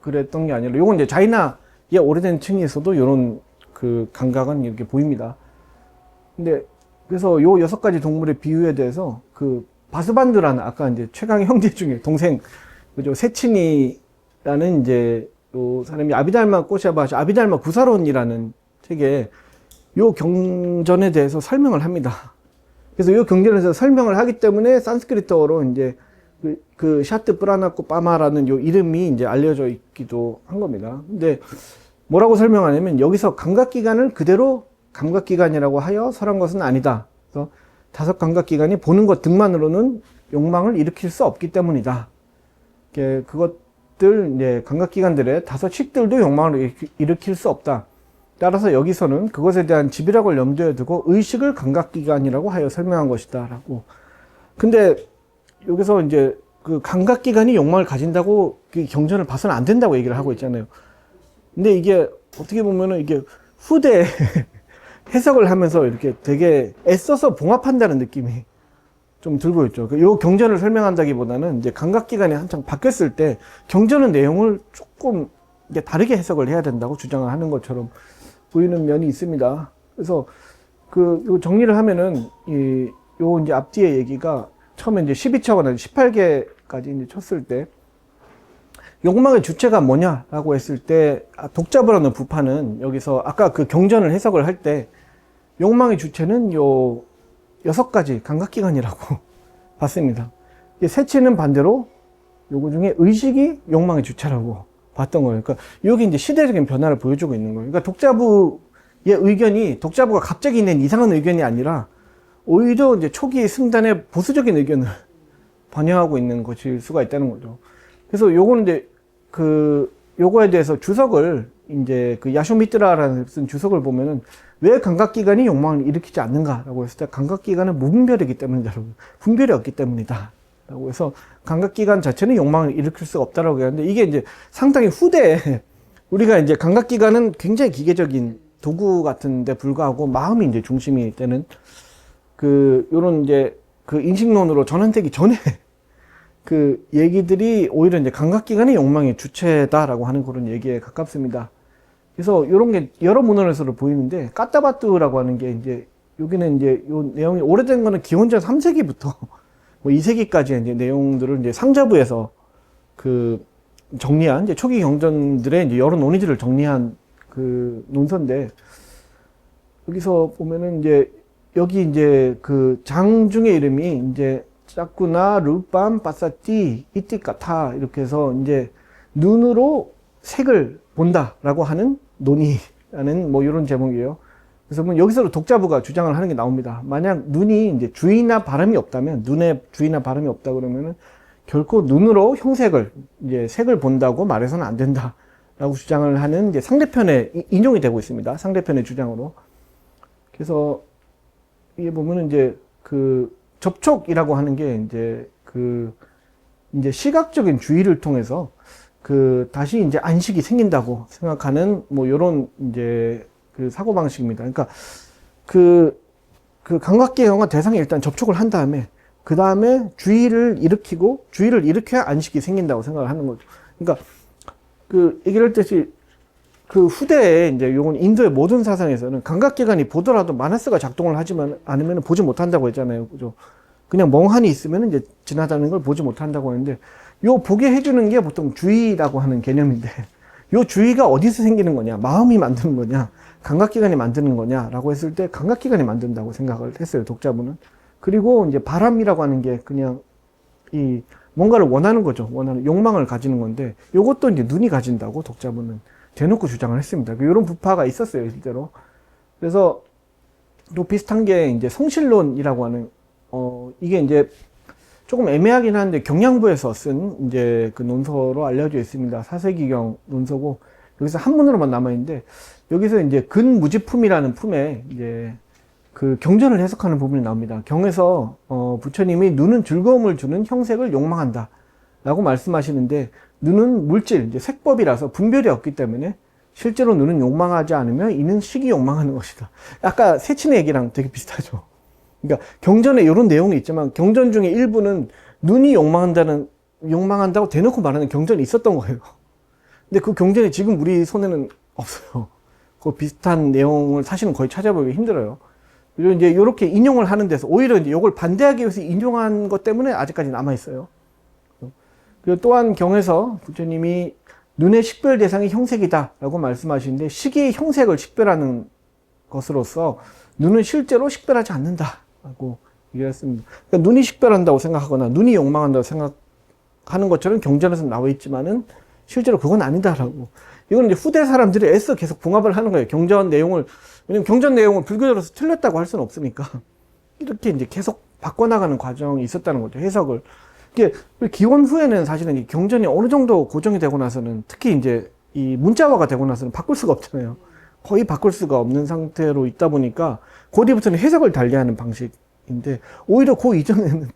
그랬던 게 아니라, 요건 이제 자이나의 오래된 층에서도 이런 그 감각은 이렇게 보입니다. 근데 그래서 요 6가지 동물의 비유에 대해서 그 바스반드라는 아까 이제 최강의 형제 중에 동생, 그죠? 세친이라는 이제 요 사람이 아비달마 꼬샤바시 아비달마 구사론이라는 책에 요 경전에 대해서 설명을 합니다. 그래서 요 경전에서 설명을 하기 때문에 산스크리트어로 이제 그 샤트 프라나코 빠마라는 요 이름이 이제 알려져 있기도 한 겁니다. 근데 뭐라고 설명하냐면, 여기서 감각기관을 그대로 감각기관이라고 하여 설한 것은 아니다. 그래서 5 감각기관이 보는 것 등만으로는 욕망을 일으킬 수 없기 때문이다. 그것들 이제 감각기관들의 5 식들도 욕망을 일으킬 수 없다. 따라서 여기서는 그것에 대한 집이락을 염두에 두고 의식을 감각기관이라고 하여 설명한 것이다 라고. 근데 여기서 이제 그 감각기관이 욕망을 가진다고 그 경전을 봐서는 안 된다고 얘기를 하고 있잖아요. 근데 이게 어떻게 보면은 이게 후대 해석을 하면서 이렇게 되게 애써서 봉합한다는 느낌이 좀 들고 있죠. 요 경전을 설명한다기보다는 이제 감각기관이 한창 바뀌었을 때 경전의 내용을 조금 이제 다르게 해석을 해야 된다고 주장을 하는 것처럼 보이는 면이 있습니다. 그래서 요 정리를 하면은 요 이제 앞뒤의 얘기가 처음에 이제 12차원 18개까지 이제 쳤을 때 욕망의 주체가 뭐냐라고 했을 때 독자부라는 부파는 여기서 아까 그 경전을 해석을 할 때 욕망의 주체는 요 6가지 감각기관이라고 봤습니다. 세치는 반대로 요거 중에 의식이 욕망의 주체라고 봤던 거예요. 그러니까 여기 이제 시대적인 변화를 보여주고 있는 거예요. 그러니까 독자부의 의견이 독자부가 갑자기 낸 이상한 의견이 아니라 오히려 이제 초기 승단의 보수적인 의견을 반영하고 있는 것일 수가 있다는 거죠. 그래서 요거는 이제 요거에 대해서 주석을 이제 야쇼미트라라는 쓴 주석을 보면은 왜 감각기관이 욕망을 일으키지 않는가라고 했을 때 감각기관은 무분별이기 때문이다. 분별이 없기 때문이다. 라고 해서 감각기관 자체는 욕망을 일으킬 수가 없다라고 하는데 이게 이제 상당히 후대에 우리가 이제 감각기관은 굉장히 기계적인 도구 같은데 불구하고 마음이 이제 중심이 되는 요런 이제 인식론으로 전환되기 전에 얘기들이 오히려 이제 감각기관의 욕망의 주체다라고 하는 그런 얘기에 가깝습니다. 그래서 이런 게 여러 문헌에서 보이는데 까따바뚜라고 하는 게 이제 여기는 이제 요 내용이 오래된 거는 기원전 3세기부터 뭐 2세기까지의 이제 내용들을 이제 상자부에서 정리한 이제 초기 경전들의 이제 여러 논의들을 정리한 논서인데 여기서 보면은 이제 여기 이제 장중의 이름이 이제 짜꾸나 루밤 빠사띠 이띠까타 이렇게 해서 이제 눈으로 색을 본다라고 하는 논의라는 뭐 이런 제목이에요. 그래서 뭐 여기서 독자부가 주장을 하는 게 나옵니다. 만약 눈이 이제 주의나 바람이 없다면, 눈에 주의나 바람이 없다 그러면은 결코 눈으로 형색을 이제 색을 본다고 말해서는 안 된다라고 주장을 하는 이제 상대편에 인용이 되고 있습니다. 상대편의 주장으로. 그래서 이게 보면은 이제 접촉이라고 하는 게 이제 시각적인 주의를 통해서 다시 이제 안식이 생긴다고 생각하는 뭐 요런 이제 사고방식입니다. 그러니까 감각기관과 대상이 일단 접촉을 한 다음에 그 다음에 주의를 일으켜야 안식이 생긴다고 생각을 하는 거죠. 그러니까 얘기를 했듯이 후대에 이제 요건 인도의 모든 사상에서는 감각기관이 보더라도 마나스가 작동을 하지만 않으면 보지 못한다고 했잖아요. 그죠? 그냥 멍하니 있으면 이제 지나다니는 걸 보지 못한다고 하는데 요 보게 해주는 게 보통 주의라고 하는 개념인데 요 주의가 어디서 생기는 거냐? 마음이 만드는 거냐? 감각기관이 만드는 거냐? 라고 했을 때 감각기관이 만든다고 생각을 했어요. 독자부는. 그리고 이제 바람이라고 하는 게 그냥 뭔가를 원하는 거죠. 욕망을 가지는 건데 요것도 이제 눈이 가진다고 독자부는 대놓고 주장을 했습니다. 이런 부파가 있었어요, 실제로. 그래서 또 비슷한 게 이제 성실론이라고 하는 이게 이제 조금 애매하긴 한데 경양부에서 쓴 이제 논서로 알려져 있습니다. 사세기경 논서고 여기서 한문으로만 남아 있는데 여기서 이제 근무지품이라는 품에 이제 경전을 해석하는 부분이 나옵니다. 경에서 부처님이 눈은 즐거움을 주는 형색을 욕망한다 라고 말씀하시는데 눈은 물질, 이제 색법이라서 분별이 없기 때문에 실제로 눈은 욕망하지 않으며 이는 식이 욕망하는 것이다. 아까 세친의 얘기랑 되게 비슷하죠. 그러니까 경전에 이런 내용이 있지만 경전 중에 일부는 눈이 욕망한다고 대놓고 말하는 경전이 있었던 거예요. 근데 그 경전이 지금 우리 손에는 없어요. 그 비슷한 내용을 사실은 거의 찾아보기 힘들어요. 그리고 이제 이렇게 인용을 하는 데서 오히려 이제 이걸 반대하기 위해서 인용한 것 때문에 아직까지 남아 있어요. 그리고 또한 경에서 부처님이 눈의 식별 대상이 형색이다라고 말씀하시는데 시기의 형색을 식별하는 것으로서 눈은 실제로 식별하지 않는다라고 얘기했습니다. 그러니까 눈이 식별한다고 생각하거나 눈이 욕망한다고 생각하는 것처럼 경전에서 나와 있지만은 실제로 그건 아니다라고. 이건 이제 후대 사람들이 애써 계속 봉합을 하는 거예요. 경전 내용을. 왜냐면 경전 내용을 불교적으로서 틀렸다고 할 수는 없으니까. 이렇게 이제 계속 바꿔나가는 과정이 있었다는 거죠. 해석을. 이게 기원 후에는 사실은 이 경전이 어느 정도 고정이 되고 나서는 특히 이제 이 문자화가 되고 나서는 바꿀 수가 없잖아요. 거의 바꿀 수가 없는 상태로 있다 보니까 그 뒤부터는 해석을 달리하는 방식인데 오히려 그 이전에는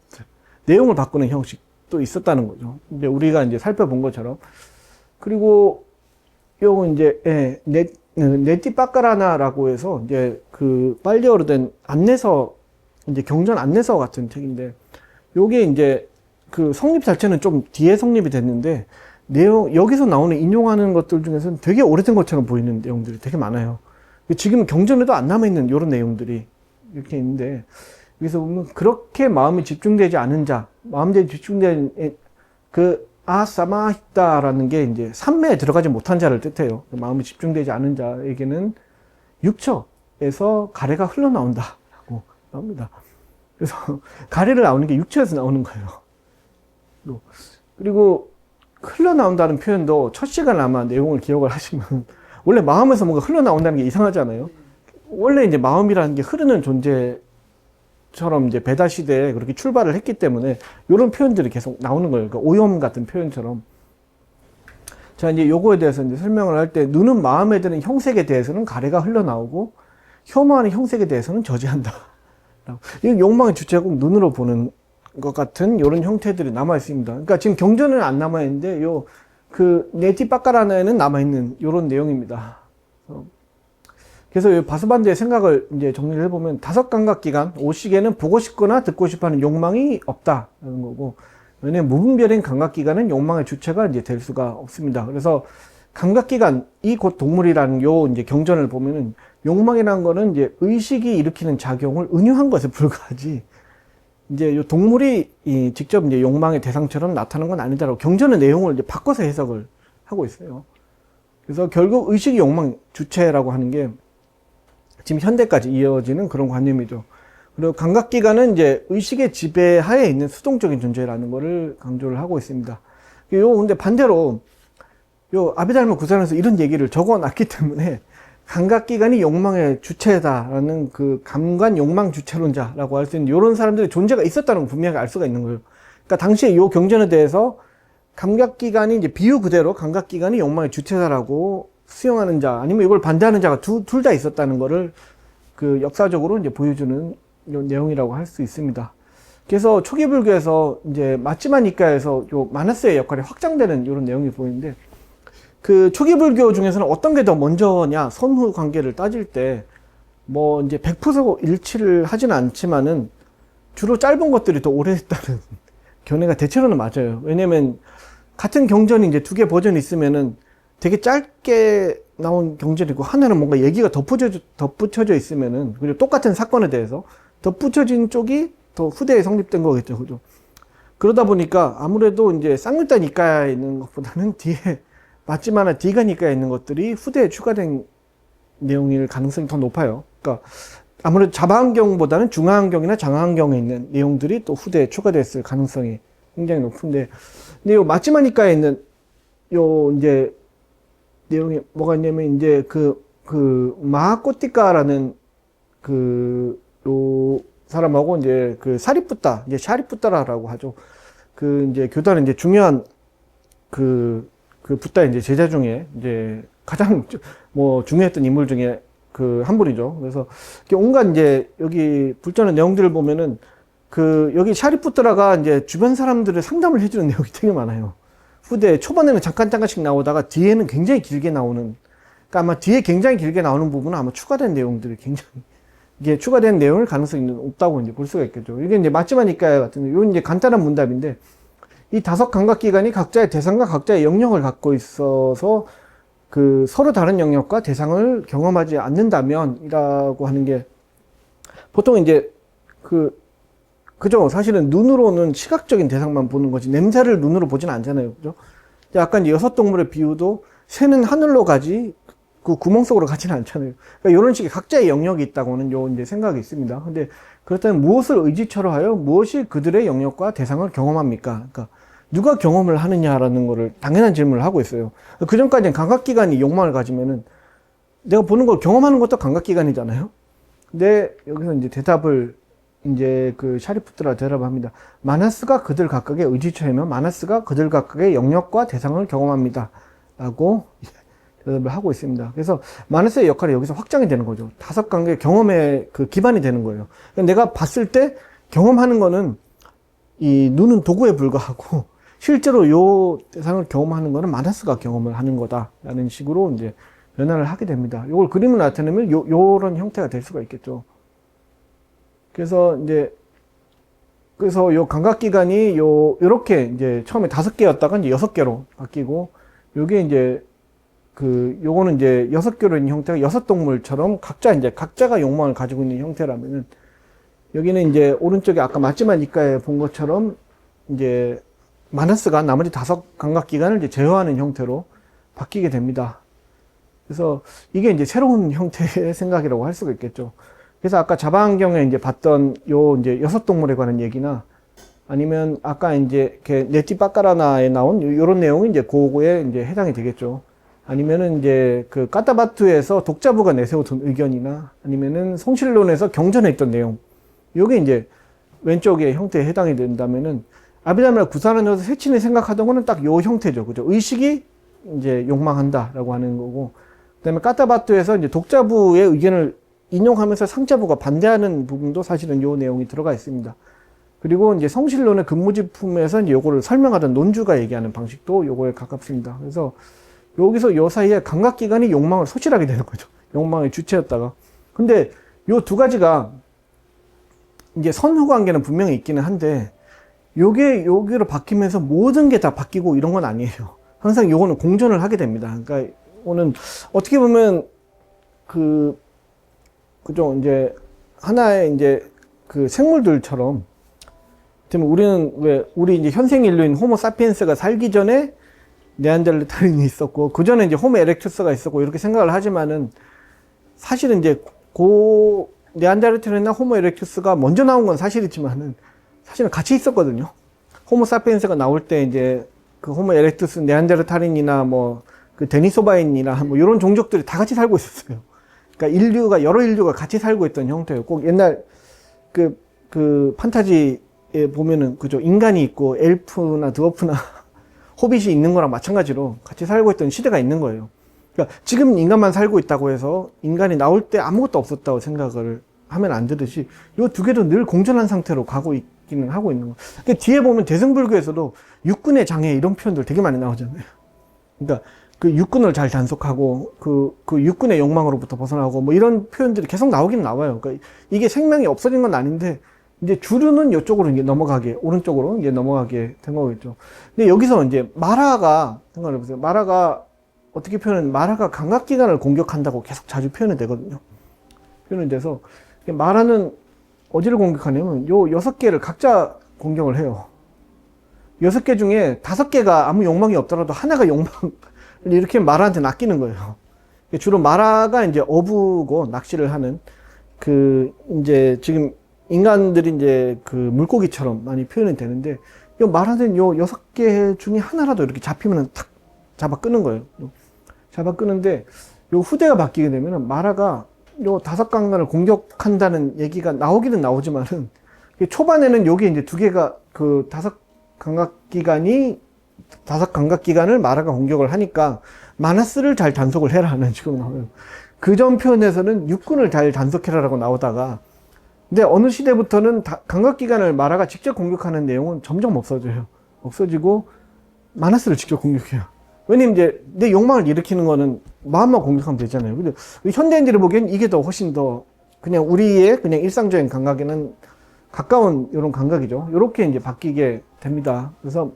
내용을 바꾸는 형식도 있었다는 거죠. 이제 우리가 이제 살펴본 것처럼. 그리고 요거 이제 네티빠까라나라고 해서 이제 그 빨리어로 된 안내서, 이제 경전 안내서 같은 책인데, 요게 이제 그 성립 자체는 좀 뒤에 성립이 됐는데, 여기서 나오는 인용하는 것들 중에서는 되게 오래된 것처럼 보이는 내용들이 되게 많아요. 지금 경전에도 안 남아있는 이런 내용들이 이렇게 있는데, 여기서 보면 그렇게 마음이 집중되지 않은 자, 마음이 집중된 아사마히다라는 게 이제 삼매에 들어가지 못한 자를 뜻해요. 마음이 집중되지 않은 자에게는 육처에서 가래가 흘러나온다라고 나옵니다. 그래서 가래를 나오는 게 육처에서 나오는 거예요. 그리고 흘러나온다는 표현도 첫 시간 아마 내용을 기억을 하시면 원래 마음에서 뭔가 흘러나온다는 게 이상하잖아요. 원래 이제 마음이라는 게 흐르는 존재처럼 이제 베다 시대에 그렇게 출발을 했기 때문에 이런 표현들이 계속 나오는 거예요. 그러니까 오염 같은 표현처럼. 자, 이제 요거에 대해서 이제 설명을 할 때, 눈은 마음에 드는 형색에 대해서는 가래가 흘러나오고 혐오하는 형색에 대해서는 저지한다. 이 욕망의 주체가 꼭 눈으로 보는 것 같은 이런 형태들이 남아 있습니다. 그러니까 지금 경전은 안 남아 있는데 네티빠까라나에는 남아 있는 이런 내용입니다. 그래서 이 바스반드의 생각을 이제 정리를 해보면, 다섯 감각기관 오시게는 보고 싶거나 듣고 싶어하는 욕망이 없다라는 거고, 왜냐면 무분별인 감각기관은 욕망의 주체가 이제 될 수가 없습니다. 그래서 감각기관이 곧 동물이라는 요 이제 경전을 보면은, 욕망이라는 거는 이제 의식이 일으키는 작용을 은유한 것에 불과하지, 이제 요 동물이 직접 이제 욕망의 대상처럼 나타나는 건 아니다라고 경전의 내용을 이제 바꿔서 해석을 하고 있어요. 그래서 결국 의식이 욕망 주체라고 하는 게 지금 현대까지 이어지는 그런 관념이죠. 그리고 감각기관은 이제 의식의 지배하에 있는 수동적인 존재라는 것을 강조를 하고 있습니다. 근데 반대로 아비달마 구산에서 이런 얘기를 적어 놨기 때문에 감각기관이 욕망의 주체다라는 그 감관 욕망 주체론자라고 할 수 있는 이런 사람들의 존재가 있었다는 걸 분명히 알 수가 있는 거예요. 그러니까 당시에 이 경전에 대해서 감각기관이 이제 비유 그대로 감각기관이 욕망의 주체다라고 수용하는 자, 아니면 이걸 반대하는 자가 둘 다 있었다는 거를 그 역사적으로 이제 보여주는 이런 내용이라고 할 수 있습니다. 그래서 초기 불교에서 이제 마찌마 니카에서 요 마나스의 역할이 확장되는 이런 내용이 보이는데, 그 초기 불교 중에서는 어떤 게 더 먼저냐 선후 관계를 따질 때 뭐 이제 100% 일치를 하지는 않지만은 주로 짧은 것들이 더 오래됐다는 견해가 대체로는 맞아요. 왜냐면 같은 경전이 이제 두 개 버전이 있으면은 되게 짧게 나온 경전이고, 하나는 뭔가 얘기가 덧붙여져 있으면은, 그리고 똑같은 사건에 대해서 덧붙여진 쪽이 더 후대에 성립된 거겠죠. 그죠? 그러다 보니까 아무래도 이제 쌍률단 니까에 있는 것보다는 뒤에 마찌마나 디가 니까에 있는 것들이 후대에 추가된 내용일 가능성이 더 높아요. 그러니까 아무래도 자바한경보다는 중하한경이나 장하한경에 있는 내용들이 또 후대에 추가됐을 가능성이 굉장히 높은데, 근데 요 마찌마 니까에 있는 요 이제 내용이 뭐가 있냐면, 이제 마하꼬티카라는 요 사람하고 이제 사리푸타, 이제 샤리푸타라고 하죠. 이제 교단의 이제 중요한 붓다의 이제 제자 중에 이제 가장 뭐 중요했던 인물 중에 한 분이죠. 그래서 온갖 이제 여기 불전의 내용들을 보면은 여기 샤리푸트라가 이제 주변 사람들을 상담을 해주는 내용이 되게 많아요. 후대 초반에는 잠깐씩 나오다가 뒤에는 굉장히 길게 나오는, 그러니까 아마 뒤에 굉장히 길게 나오는 부분은 아마 추가된 내용들이 굉장히, 이게 추가된 내용을 가능성이 높다고 이제 볼 수가 있겠죠. 이게 이제 마찌마 니까야 같은, 요 이제 간단한 문답인데, 이 다섯 감각기관이 각자의 대상과 각자의 영역을 갖고 있어서 서로 다른 영역과 대상을 경험하지 않는다면이라고 하는 게, 보통 이제 그죠? 사실은 눈으로는 시각적인 대상만 보는 거지 냄새를 눈으로 보진 않잖아요. 그죠? 약간 여섯 동물의 비유도 새는 하늘로 가지 그 구멍 속으로 가지는 않잖아요. 그러니까 이런 식의 각자의 영역이 있다고는 이제 생각이 있습니다. 근데 그렇다면 무엇을 의지처로 하여 무엇이 그들의 영역과 대상을 경험합니까? 그러니까 누가 경험을 하느냐라는 거를 당연한 질문을 하고 있어요. 그 전까지는 감각기관이 욕망을 가지면은 내가 보는 걸 경험하는 것도 감각기관이잖아요. 근데 여기서 이제 대답을 이제 샤리푸트라 대답합니다. 마나스가 그들 각각의 의지처이며 마나스가 그들 각각의 영역과 대상을 경험합니다. 라고 대답을 하고 있습니다. 그래서 마너스의 역할이 여기서 확장이 되는 거죠. 다섯 관계 경험의 그 기반이 되는 거예요. 그러니까 내가 봤을 때 경험하는 거는 이 눈은 도구에 불과하고 실제로 요 대상을 경험하는 거는 마너스가 경험을 하는 거다라는 식으로 이제 변화를 하게 됩니다. 요걸 그림을 나타내면 요런 형태가 될 수가 있겠죠. 그래서 요 감각기관이 요렇게 이제 처음에 5개였다가 이제 6개로 바뀌고, 요게 이제 요거는 이제 6개로 있는 형태가 6동물처럼 각자가 욕망을 가지고 있는 형태라면은, 여기는 이제 오른쪽에 아까 맞지만 이과에 본 것처럼 이제 마너스가 나머지 5 감각기관을 이제 제어하는 형태로 바뀌게 됩니다. 그래서 이게 이제 새로운 형태의 생각이라고 할 수가 있겠죠. 그래서 아까 자바안경에 이제 봤던 이제 6동물에 관한 얘기나, 아니면 아까 이제 네티바까라나에 나온 요런 내용이 이제 그거에 이제 해당이 되겠죠. 아니면은 이제 까타바투에서 독자부가 내세우던 의견이나, 아니면은 성실론에서 경전했던 내용. 요게 이제 왼쪽의 형태에 해당이 된다면은, 아비다메라 구사라노에서 세친이 생각하던 거는 딱 요 형태죠. 그죠? 의식이 이제 욕망한다라고 하는 거고, 그 다음에 까타바투에서 이제 독자부의 의견을 인용하면서 상자부가 반대하는 부분도 사실은 요 내용이 들어가 있습니다. 그리고 이제 성실론의 근무지품에서 이제 요거를 설명하던 논주가 얘기하는 방식도 요거에 가깝습니다. 그래서 여기서 요 사이에 감각기관이 욕망을 소실하게 되는 거죠. 욕망의 주체였다가. 근데 요 두 가지가 이제 선후 관계는 분명히 있기는 한데, 요게 여기로 바뀌면서 모든 게 다 바뀌고 이런 건 아니에요. 항상 요거는 공존을 하게 됩니다. 그러니까 오는 어떻게 보면 그죠, 이제 하나의 이제 생물들처럼, 우리 이제 현생 인류인 호모 사피엔스가 살기 전에 네안데르탈인이 있었고, 그 전에 이제 호모 에렉투스가 있었고, 이렇게 생각을 하지만은, 사실은 이제 네안데르탈인이나 호모 에렉투스가 먼저 나온 건 사실이지만은, 사실은 같이 있었거든요. 호모 사피엔스가 나올 때 이제 호모 에렉투스, 네안데르탈인이나 데니소바인이나 이런 종족들이 다 같이 살고 있었어요. 그러니까 여러 인류가 같이 살고 있던 형태였고, 옛날 판타지에 보면은, 그죠, 인간이 있고 엘프나 드워프나 호빗이 있는 거랑 마찬가지로 같이 살고 있던 시대가 있는 거예요. 그러니까 지금 인간만 살고 있다고 해서 인간이 나올 때 아무것도 없었다고 생각을 하면 안 되듯이, 이 두 개도 늘 공존한 상태로 가고 있기는 하고 있는 거예요. 그러니까 뒤에 보면 대승불교에서도 육군의 장애 이런 표현들 되게 많이 나오잖아요. 그러니까 육군을 잘 단속하고, 육군의 욕망으로부터 벗어나고, 이런 표현들이 계속 나오긴 나와요. 그러니까 이게 생명이 없어진 건 아닌데, 이제 주류는 이쪽으로 이제 오른쪽으로 이제 넘어가게 된 거겠죠. 근데 여기서 이제 마라가, 생각해보세요. 마라가 감각기관을 공격한다고 계속 자주 표현이 되거든요. 표현이 돼서, 마라는 어디를 공격하냐면, 요 6개를 각자 공격을 해요. 6개 중에 5개가 아무 욕망이 없더라도 하나가 이렇게 마라한테 낚이는 거예요. 주로 마라가 이제 어부고 낚시를 하는 이제 지금 인간들이 이제 물고기처럼 많이 표현이 되는데, 요 마라는 요 6개 중에 하나라도 이렇게 잡히면 탁 잡아 끄는 거예요. 잡아 끄는데, 요 후대가 바뀌게 되면은 마라가 요 5강간을 공격한다는 얘기가 나오기는 나오지만은, 초반에는 여기 이제 2개가 5 감각기관을 마라가 공격을 하니까 마너스를 잘 단속을 해라는 식으로 나와요. 그전 표현에서는 육군을 잘 단속해라라고 나오다가, 근데 어느 시대부터는 감각기관을 마라가 직접 공격하는 내용은 점점 없어져요. 없어지고 마너스를 직접 공격해요. 왜냐면 이제 내 욕망을 일으키는 거는 마음만 공격하면 되잖아요. 근데 현대인들이 보기엔 이게 더 훨씬 더 그냥 우리의 그냥 일상적인 감각에는 가까운 이런 감각이죠. 이렇게 이제 바뀌게 됩니다. 그래서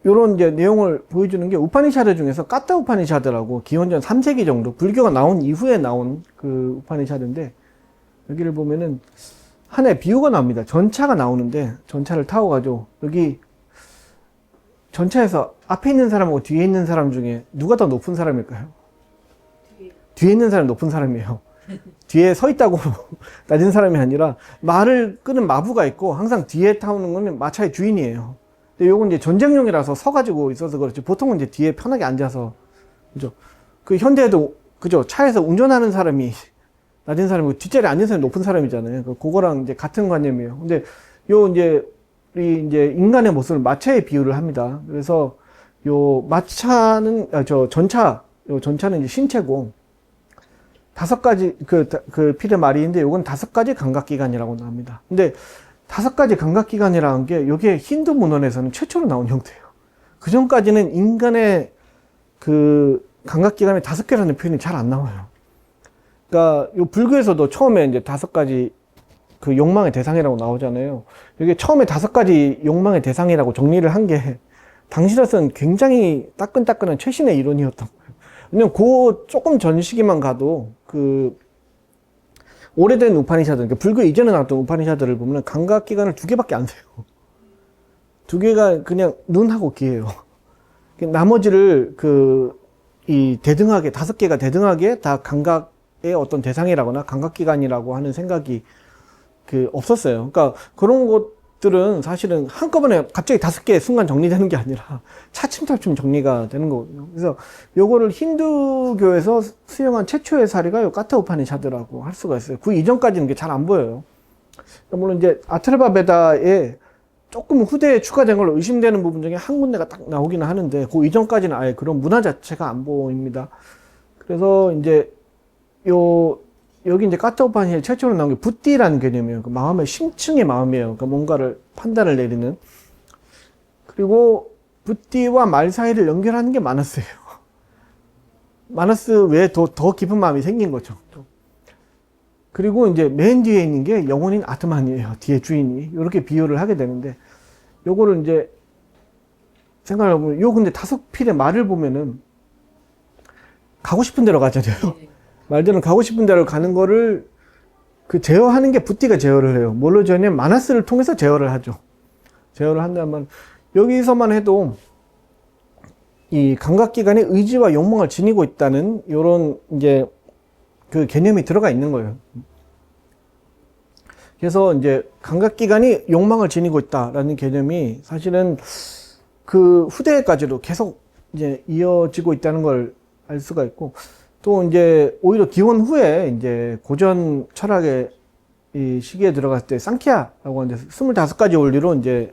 요런 이제 내용을 보여주는 게 우파니샤드 중에서 까타 우파니샤드라고 기원전 3세기 정도 불교가 나온 이후에 나온 우파니샤드인데, 여기를 보면은 하나의 비유가 나옵니다. 전차가 나오는데, 전차를 타고 가죠. 여기 전차에서 앞에 있는 사람하고 뒤에 있는 사람 중에 누가 더 높은 사람일까요? 뒤에 있는 사람이 높은 사람이에요. 뒤에 서 있다고 낮은 사람이 아니라, 말을 끄는 마부가 있고 항상 뒤에 타오는 거는 마차의 주인이에요. 근데 요건 이제 전쟁용이라서 서가지고 있어서 그렇지, 보통은 이제 뒤에 편하게 앉아서, 그죠? 현대에도, 그죠? 차에서 운전하는 사람이 낮은 사람이고 뒷자리에 앉은 사람이 높은 사람이잖아요. 그거랑 이제 같은 관념이에요. 근데 우리 이제 인간의 모습을 마차에 비유를 합니다. 그래서 요 마차는 요 전차는 이제 신체고 5가지 그 필의 말이인데 요건 5가지 감각기관이라고 나옵니다. 근데 5가지 감각기관이라는 게 요게 힌두 문헌에서는 최초로 나온 형태예요. 그 전까지는 인간의 그 감각기관이 5개라는 표현이 잘 안 나와요. 그러니까 요 불교에서도 처음에 이제 5가지 그 욕망의 대상이라고 나오잖아요. 이게 처음에 5가지 욕망의 대상이라고 정리를 한 게 당시로서는 굉장히 따끈따끈한 최신의 이론이었던 거예요. 왜냐면 그 조금 전 시기만 가도 그 오래된 우파니샤드, 그러니까 불교 이전에 나왔던 우파니샤드를 보면 감각기관을 2개밖에 안 돼요. 2개가 그냥 눈하고 귀예요. 나머지를 이 대등하게 5개가 대등하게 다 감각의 어떤 대상이라거나 감각기관이라고 하는 생각이 없었어요. 그러니까 그런 것들은 사실은 한꺼번에 갑자기 5개 순간 정리되는 게 아니라 차츰차츰 정리가 되는 거거든요. 그래서 요거를 힌두교에서 수용한 최초의 사례가 요 까타 우파니샤드라고 할 수가 있어요. 그 이전까지는 게 잘 안 보여요. 물론 이제 아트레바 베다에 조금 후대에 추가된 걸로 의심되는 부분 중에 한 군데가 딱 나오기는 하는데 그 이전까지는 아예 그런 문화 자체가 안 보입니다. 그래서 이제 여기 이제 까타 우파니샤드 최초로 나온 게 부띠라는 개념이에요. 그 마음의 심층의 마음이에요. 그러니까 뭔가를 판단을 내리는. 그리고 부띠와 말 사이를 연결하는 게 마너스예요. 마너스 외에 더 깊은 마음이 생긴 거죠. 그리고 이제 맨 뒤에 있는 게 영혼인 아트만이에요. 뒤에 주인이. 이렇게 비유를 하게 되는데, 요거를 이제 생각을 해보면, 근데 5필의 말을 보면은 가고 싶은 데로 가잖아요. 말들은 가고 싶은 데로 가는 거를 제어하는 게 부띠가 제어를 해요. 뭘로 제어냐면 마나스를 통해서 제어를 하죠. 제어를 한다면 여기서만 해도 이 감각기관의 의지와 욕망을 지니고 있다는 요런 이제 그 개념이 들어가 있는 거예요. 그래서 이제 감각기관이 욕망을 지니고 있다라는 개념이 사실은 그 후대까지도 계속 이제 이어지고 있다는 걸 알 수가 있고, 또 이제 오히려 기원 후에 이제 고전 철학의 이 시기에 들어갔을 때 상키아라고 하는데 25가지 원리로 이제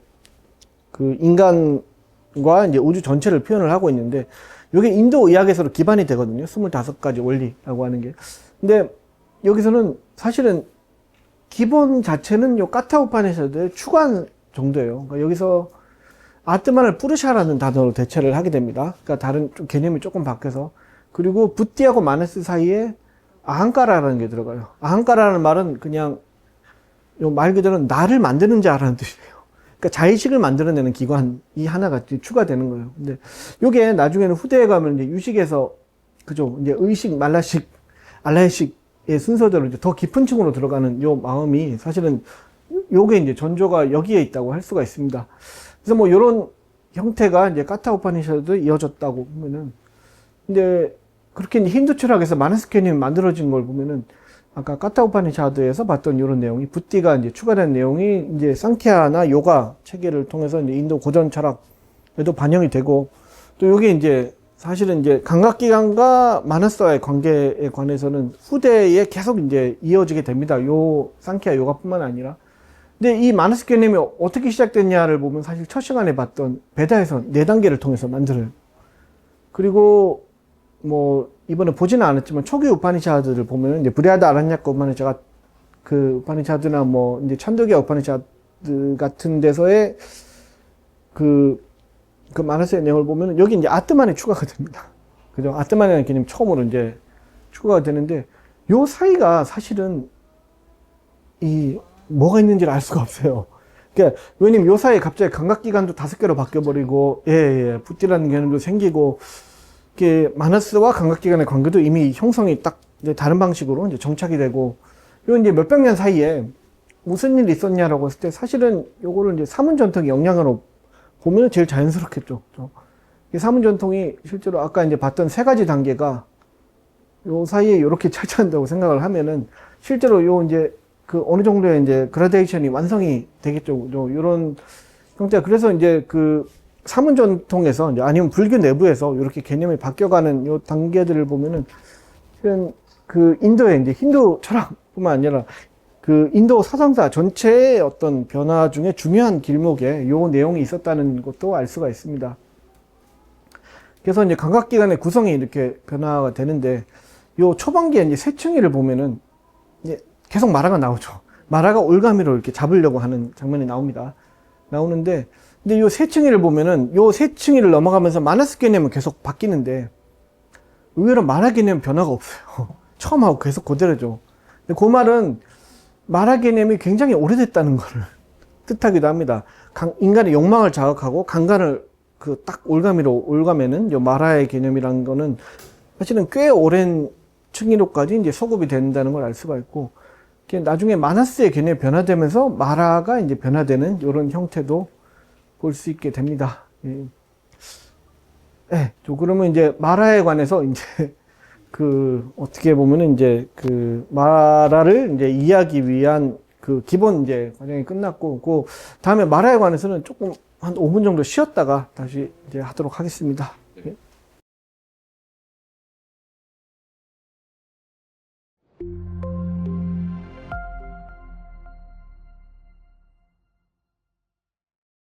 그 인간과 이제 우주 전체를 표현을 하고 있는데, 이게 인도 의학에서도 기반이 되거든요. 25가지 원리라고 하는 게. 근데 여기서는 사실은 기본 자체는 요 까타 우파니샤드의 추관 정도예요. 그러니까 여기서 아트만을 뿌르샤라는 단어로 대체를 하게 됩니다. 그러니까 다른 좀 개념이 조금 바뀌어서. 그리고 부띠하고 마네스 사이에 아한카라라는 게 들어가요. 아한카라는 말은 그냥 요 말 그대로 나를 만드는 자라는 뜻이에요. 그러니까 자의식을 만들어내는 기관이 하나가 추가되는 거예요. 근데 요게 나중에는 후대에 가면 이제 유식에서 그죠? 이제 의식, 말라식, 알라의식의 순서대로 이제 더 깊은 층으로 들어가는 요 마음이 사실은 요게 이제 전조가 여기에 있다고 할 수가 있습니다. 그래서 뭐 요런 형태가 이제 까타 우파니샤드도 이어졌다고 보면은, 근데 그렇게 힌두 철학에서 마나스케님이 만들어진 걸 보면은 아까 까타 우파니샤드에서 봤던 이런 내용이 부띠가 이제 추가된 내용이 이제 상키아나 요가 체계를 통해서 이제 인도 고전 철학에도 반영이 되고, 또 요게 이제 사실은 이제 감각기관과 마나스와의 관계에 관해서는 후대에 계속 이제 이어지게 됩니다. 요 상키아 요가뿐만 아니라. 근데 이 마나스 개념이 어떻게 시작됐냐를 보면 사실 첫 시간에 봤던 베다에서 4단계를 통해서 만들어요. 그리고 뭐 이번에 보지는 않았지만 초기 우파니샤드를 보면 이제 브리하다 아란야카 우파니샤드 그 우파니샤드나 뭐 이제 찬도기아 우파니샤드 같은 데서의 그 마나스의 내용을 보면 여기 이제 아트만이 추가가 됩니다. 그죠? 아트만이라는 개념이 처음으로 이제 추가가 되는데, 요 사이가 사실은 뭐가 있는지를 알 수가 없어요. 그러니까 왜냐면 요 사이에 갑자기 감각기관도 5개로 바뀌어버리고, 부띠라는 개념도 생기고, 이게 마나스와 감각기관의 관계도 이미 형성이 딱 이제 다른 방식으로 이제 정착이 되고, 요 이제 몇백 년 사이에 무슨 일이 있었냐라고 했을 때 사실은 요거를 이제 사문전통의 영향으로 보면 제일 자연스럽겠죠. 이 사문전통이 실제로 아까 이제 봤던 3가지 단계가 요 사이에 요렇게 차지한다고 생각을 하면은 실제로 요 이제 그 어느 정도의 이제 그라데이션이 완성이 되겠죠. 요런 형태가. 그래서 이제 그 사문전통에서 이제 아니면 불교 내부에서 이렇게 개념이 바뀌어가는 요 단계들을 보면은 실은 그 인도의 이제 힌두 철학뿐만 아니라 그 인도 사상사 전체의 어떤 변화 중에 중요한 길목에 요 내용이 있었다는 것도 알 수가 있습니다. 그래서 이제 감각기관의 구성이 이렇게 변화가 되는데, 요 초반기에 이제 새층이를 보면은 이제 계속 마라가 나오죠. 마라가 올가미로 이렇게 잡으려고 하는 장면이 나옵니다. 나오는데, 근데 요 새층이를 보면은 요 새층이를 넘어가면서 마나스 개념은 계속 바뀌는데, 의외로 마라 개념 변화가 없어요. 처음하고 계속 그대로죠. 근데 그 말은 마라 개념이 굉장히 오래됐다는 것을 뜻하기도 합니다. 인간의 욕망을 자극하고 강간을 그 딱 올가미로 올가매는 요 마라의 개념이라는 거는 사실은 꽤 오랜 층위로까지 이제 소급이 된다는 걸 알 수가 있고, 나중에 마나스의 개념이 변화되면서 마라가 이제 변화되는 이런 형태도 볼 수 있게 됩니다. 예. 네, 그러면 이제 마라에 관해서 이제 어떻게 보면은 이제 마라를 이제 이해하기 위한 기본 이제 과정이 끝났고, 다음에 마라에 관해서는 조금 한 5분 정도 쉬었다가 다시 이제 하도록 하겠습니다. 예.